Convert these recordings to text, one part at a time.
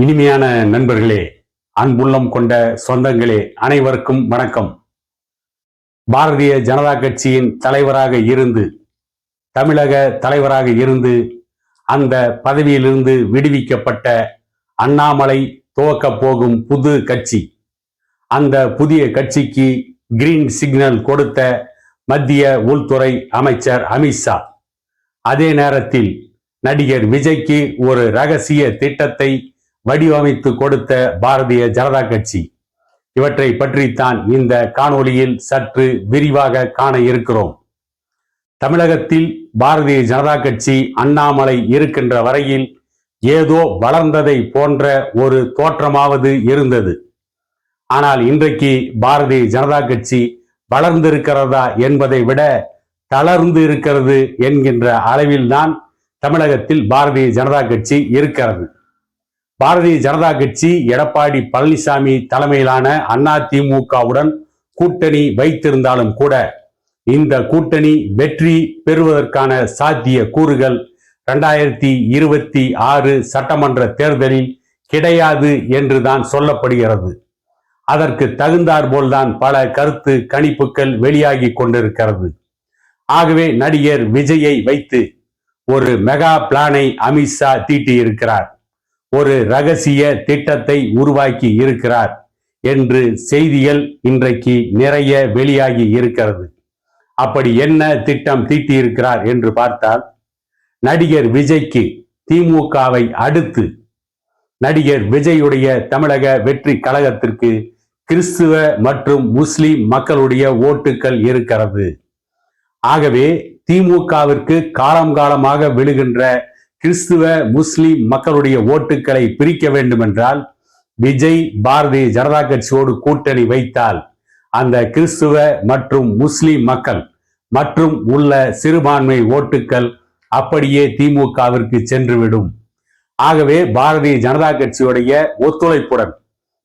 இனிமையான நண்பர்களே, அன்புள்ளம் கொண்ட சொந்தங்களே, அனைவருக்கும் வணக்கம். பாரதிய ஜனதா கட்சியின் தலைவராக இருந்து, தமிழக தலைவராக இருந்து, அந்த பதவியிலிருந்து விடுவிக்கப்பட்ட அண்ணாமலை துவக்கப் போகும் புது கட்சி. அந்த புதிய கட்சிக்கு கிரீன் சிக்னல் கொடுத்த மத்திய உள்துறை அமைச்சர் அமித்ஷா. அதே நேரத்தில் நடிகர் விஜய்க்கு ஒரு ரகசிய திட்டத்தை வடிவமைத்து கொடுத்த பாரதிய ஜனதா கட்சி. இவற்றை பற்றித்தான் இந்த காணொளியில் சற்று விரிவாக காண இருக்கிறோம். தமிழகத்தில் பாரதிய ஜனதா கட்சி அண்ணாமலை இருக்கின்ற வரையில் ஏதோ வளர்ந்ததை போன்ற ஒரு தோற்றமாவது இருந்தது. ஆனால் இன்றைக்கு பாரதிய ஜனதா கட்சி வளர்ந்திருக்கிறதா என்பதை விட தளர்ந்து இருக்கிறது என்கின்ற அளவில்தான் தமிழகத்தில் பாரதிய ஜனதா கட்சி இருக்கிறது. பாரதிய ஜனதா கட்சி எடப்பாடி பழனிசாமி தலைமையிலான அதிமுகவுடன் கூட்டணி வைத்திருந்தாலும் கூட இந்த கூட்டணி வெற்றி பெறுவதற்கான சாத்திய கூறுகள் 2026 சட்டமன்ற தேர்தலில் கிடையாது என்றுதான் சொல்லப்படுகிறது. அதற்கு தகுந்தாற்போல்தான் பல கருத்து கணிப்புகள் வெளியாகி கொண்டிருக்கிறது. ஆகவே நடிகர் விஜயை வைத்து ஒரு மெகா பிளானை அமித்ஷா தீட்டியிருக்கிறார். ஒரு ரகசிய திட்டத்தை உருவாக்கி இருக்கிறார் என்று செய்திகள் இன்றைக்கு நிறைய வெளியாகி இருக்கிறது. அப்படி என்ன திட்டம் தீட்டியிருக்கிறார் என்று பார்த்தால், நடிகர் விஜய்க்கு திமுகவை அடுத்து நடிகர் விஜயுடைய தமிழக வெற்றி கழகத்திற்கு கிறிஸ்துவ மற்றும் முஸ்லிம் மக்களுடைய ஓட்டுக்கள் இருக்கிறது. ஆகவே திமுகவிற்கு காலம் காலமாக விழுகின்ற கிறிஸ்துவ முஸ்லிம் மக்களுடைய ஓட்டுக்களை பிரிக்க வேண்டும் என்றால் விஜய் பாரதிய ஜனதா கட்சியோடு கூட்டணி வைத்தால் அந்த கிறிஸ்துவ மற்றும் முஸ்லிம் மக்கள் மற்றும் உள்ள சிறுபான்மை ஓட்டுக்கள் அப்படியே திமுகவிற்கு சென்றுவிடும். ஆகவே பாரதிய ஜனதா கட்சியுடைய ஒத்துழைப்புடன்,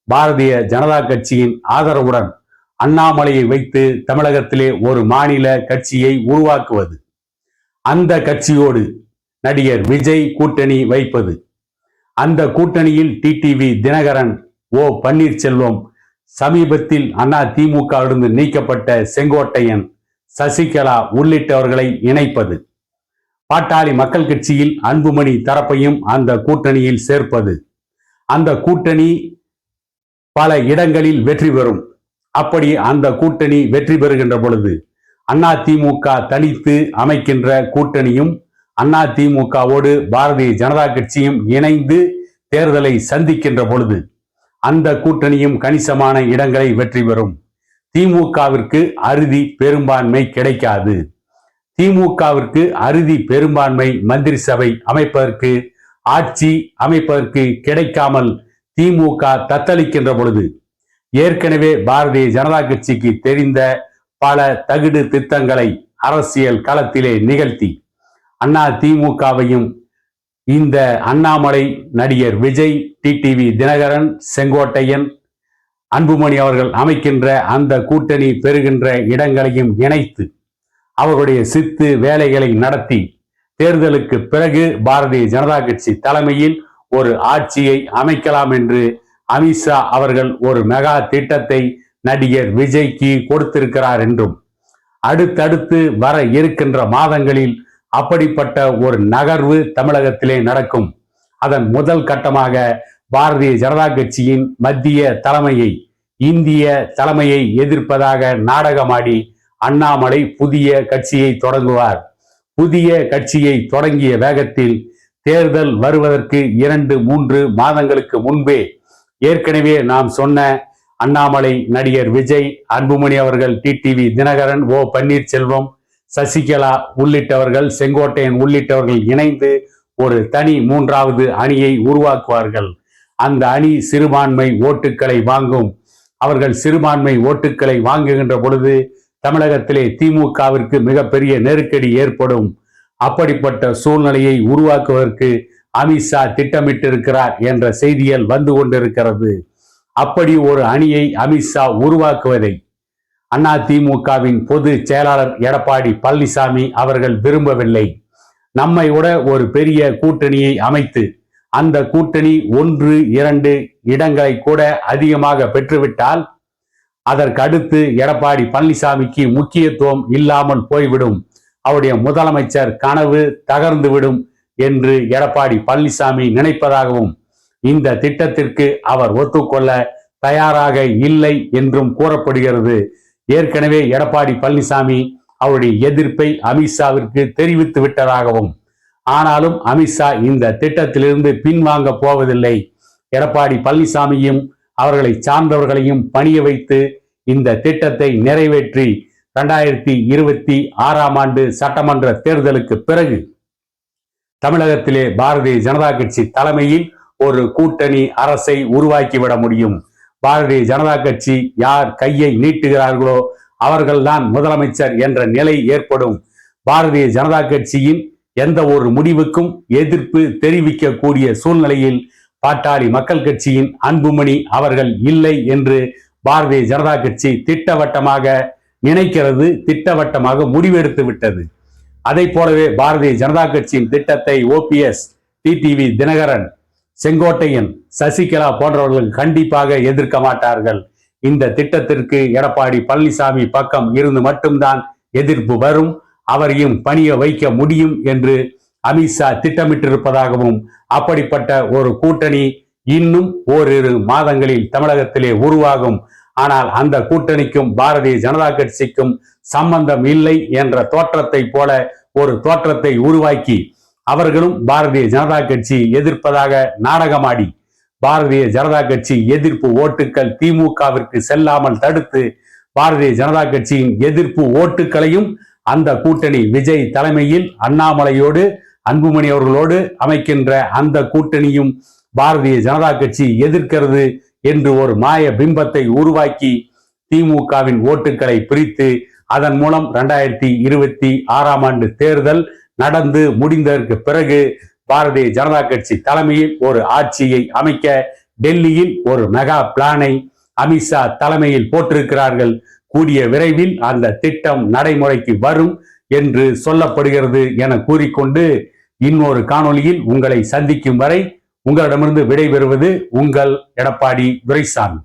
பாரதிய ஜனதா கட்சியின் ஆதரவுடன் அண்ணாமலையை வைத்து தமிழகத்திலே ஒரு மாநில கட்சியை உருவாக்குவது, அந்த கட்சியோடு நடிகர் விஜய் கூட்டணி வைப்பது, அந்த கூட்டணியில் டிடிவி தினகரன், ஓ பன்னீர்செல்வம், சமீபத்தில் அதிமுகவிலிருந்து நீக்கப்பட்ட செங்கோட்டையன், சசிகலா உள்ளிட்டவர்களை இணைப்பது, பாட்டாளி மக்கள் கட்சியில் அன்புமணி தரப்பையும் அந்த கூட்டணியில் சேர்ப்பது, அந்த கூட்டணி பல இடங்களில் வெற்றி பெறும். அப்படி அந்த கூட்டணி வெற்றி பெறுகின்ற பொழுது அதிமுக தனித்து அமைக்கின்ற கூட்டணியும் அதிமுகவோடு பாரதிய ஜனதா கட்சியும் இணைந்து தேர்தலை சந்திக்கின்ற பொழுது அந்த கூட்டணியும் கணிசமான இடங்களை வெற்றி பெறும். திமுகவிற்கு அறுதி பெரும்பான்மை கிடைக்காது. திமுகவிற்கு அறுதி பெரும்பான்மை மந்திரி சபை அமைப்பதற்கு, ஆட்சி அமைப்பதற்கு கிடைக்காமல் திமுக தத்தளிக்கின்ற பொழுது ஏற்கனவே பாரதிய ஜனதா கட்சிக்கு தெரிந்த பல தகுடு திட்டங்களை அரசியல் களத்திலே நிகழ்த்தி அதிமுகவையும் இந்த அண்ணாமலை, நடிகர் விஜய், டிடிவி தினகரன், செங்கோட்டையன், அன்புமணி அவர்கள் அமைக்கின்ற அந்த கூட்டணி பெறுகின்ற இடங்களையும் இணைத்து அவர்களுடைய சித்து வேலைகளை நடத்தி தேர்தலுக்கு பிறகு பாரதிய ஜனதா கட்சி தலைமையில் ஒரு ஆட்சியை அமைக்கலாம் என்று அமித்ஷா அவர்கள் ஒரு மெகா திட்டத்தை நடிகர் விஜய்க்கு கொடுத்திருக்கிறார் என்றும், அடுத்தடுத்து வர இருக்கின்ற மாதங்களில் அப்படிப்பட்ட ஒரு நகர்வு தமிழகத்திலே நடக்கும். அதன் முதல் கட்டமாக பாரதிய ஜனதா கட்சியின் மத்திய தலைமையை, இந்திய தலைமையை எதிர்ப்பதாக நாடகமாடி அண்ணாமலை புதிய கட்சியை தொடங்குவார். புதிய கட்சியை தொடங்கிய வேகத்தில் தேர்தல் வருவதற்கு 2-3 மாதங்களுக்கு முன்பே ஏற்கனவே நாம் சொன்ன அண்ணாமலை, நடிகர் விஜய், அன்புமணி அவர்கள், டிடிவி தினகரன், ஓ பன்னீர்செல்வம், சசிகலா உள்ளிட்டவர்கள், செங்கோட்டையன் உள்ளிட்டவர்கள் இணைந்து ஒரு தனி 3வது அணியை உருவாக்குவார்கள். அந்த அணி சிறுபான்மை ஓட்டுக்களை வாங்கும். அவர்கள் சிறுபான்மை ஓட்டுக்களை வாங்குகின்ற பொழுது தமிழகத்திலே திமுகவிற்கு மிகப்பெரிய நெருக்கடி ஏற்படும். அப்படிப்பட்ட சூழ்நிலையை உருவாக்குவதற்கு அமித்ஷா திட்டமிட்டிருக்கிறார் என்ற செய்திகள் வந்து கொண்டிருக்கிறது. அப்படி ஒரு அணியை அமித்ஷா உருவாக்குவதை அதிமுகவின் பொதுச் செயலாளர் எடப்பாடி பழனிசாமி அவர்கள் விரும்பவில்லை. நம்மை விட ஒரு பெரிய கூட்டணியை அமைத்து அந்த கூட்டணி 1-2 இடங்களை கூட அதிகமாக பெற்றுவிட்டால் அதற்கு அடுத்து எடப்பாடி பழனிசாமிக்கு முக்கியத்துவம் இல்லாமல் போய்விடும், அவருடைய முதலமைச்சர் கனவு தகர்ந்துவிடும் என்று எடப்பாடி பழனிசாமி நினைப்பதாகவும் இந்த திட்டத்திற்கு அவர் ஒத்துக்கொள்ள தயாராக இல்லை என்றும் கூறப்படுகிறது. ஏற்கனவே எடப்பாடி பழனிசாமி அவருடைய எதிர்ப்பை அமித்ஷாவிற்கு தெரிவித்து விட்டதாகவும், ஆனாலும் அமித்ஷா இந்த திட்டத்திலிருந்து பின்வாங்க போவதில்லை. எடப்பாடி பழனிசாமியும் அவர்களை சார்ந்தவர்களையும் பணிய வைத்து இந்த திட்டத்தை நிறைவேற்றி 2026 ஆண்டு சட்டமன்ற தேர்தலுக்கு பிறகு தமிழகத்திலே பாரதிய ஜனதா கட்சி தலைமையில் ஒரு கூட்டணி அரசை உருவாக்கிவிட முடியும். பாரதிய ஜனதா கட்சி யார் கையை நீட்டுகிறார்களோ அவர்கள்தான் முதலமைச்சர் என்ற நிலை ஏற்படும். பாரதிய ஜனதா கட்சியின் எந்த ஒரு முடிவுக்கும் எதிர்ப்பு தெரிவிக்கக்கூடிய சூழ்நிலையில் பாட்டாளி மக்கள் கட்சியின் அன்புமணி அவர்கள் இல்லை என்று பாரதிய ஜனதா கட்சி திட்டவட்டமாக நினைக்கிறது, திட்டவட்டமாக முடிவெடுத்து விட்டது. அதை போலவே பாரதிய ஜனதா கட்சியின் திட்டத்தை OPS, டிடிவி தினகரன், செங்கோட்டையன், சசிகலா போன்றவர்கள் கண்டிப்பாக எதிர்க்க மாட்டார்கள். இந்த திட்டத்திற்கு எடப்பாடி பழனிசாமி பக்கம் இருந்து மட்டும்தான் எதிர்ப்பு வரும், அவரையும் பணிய வைக்க முடியும் என்று அமித்ஷா திட்டமிட்டிருப்பதாகவும், அப்படிப்பட்ட ஒரு கூட்டணி இன்னும் ஓரிரு மாதங்களில் தமிழகத்திலே உருவாகும். ஆனால் அந்த கூட்டணிக்கும் பாரதிய ஜனதா கட்சிக்கும் சம்பந்தம் இல்லை என்ற தோற்றத்தை போல ஒரு தோற்றத்தை உருவாக்கி அவர்களும் பாரதிய ஜனதா கட்சி எதிர்ப்பதாக நாடகமாடி பாரதிய ஜனதா கட்சி எதிர்ப்பு ஓட்டுக்கள் திமுகவிற்கு செல்லாமல் தடுத்து பாரதிய ஜனதா கட்சியின் எதிர்ப்பு ஓட்டுகளையும் அந்த கூட்டணி விஜய் தலைமையில் அண்ணாமலையோடு அன்புமணி அவர்களோடு அமைக்கின்ற அந்த கூட்டணியும் பாரதிய ஜனதா கட்சி எதிர்க்கிறது என்று ஒரு மாய பிம்பத்தை உருவாக்கி திமுகவின் ஓட்டுக்களை பிரித்து அதன் மூலம் 2026 ஆண்டு தேர்தல் நடந்து முடிந்ததற்கு பிறகு பாரதிய ஜனதா கட்சி தலைமையில் ஒரு ஆட்சியை அமைக்க டெல்லியில் ஒரு மெகா பிளானை அமித்ஷா தலைமையில் போட்டிருக்கிறார்கள். கூடிய விரைவில் அந்த திட்டம் நடைமுறைக்கு வரும் என்று சொல்லப்படுகிறது என கூறிக்கொண்டு இன்னொரு காணொளியில் உங்களை சந்திக்கும் வரை உங்களிடமிருந்து விடைபெறுவது உங்கள் எடப்பாடி துரைசாமி.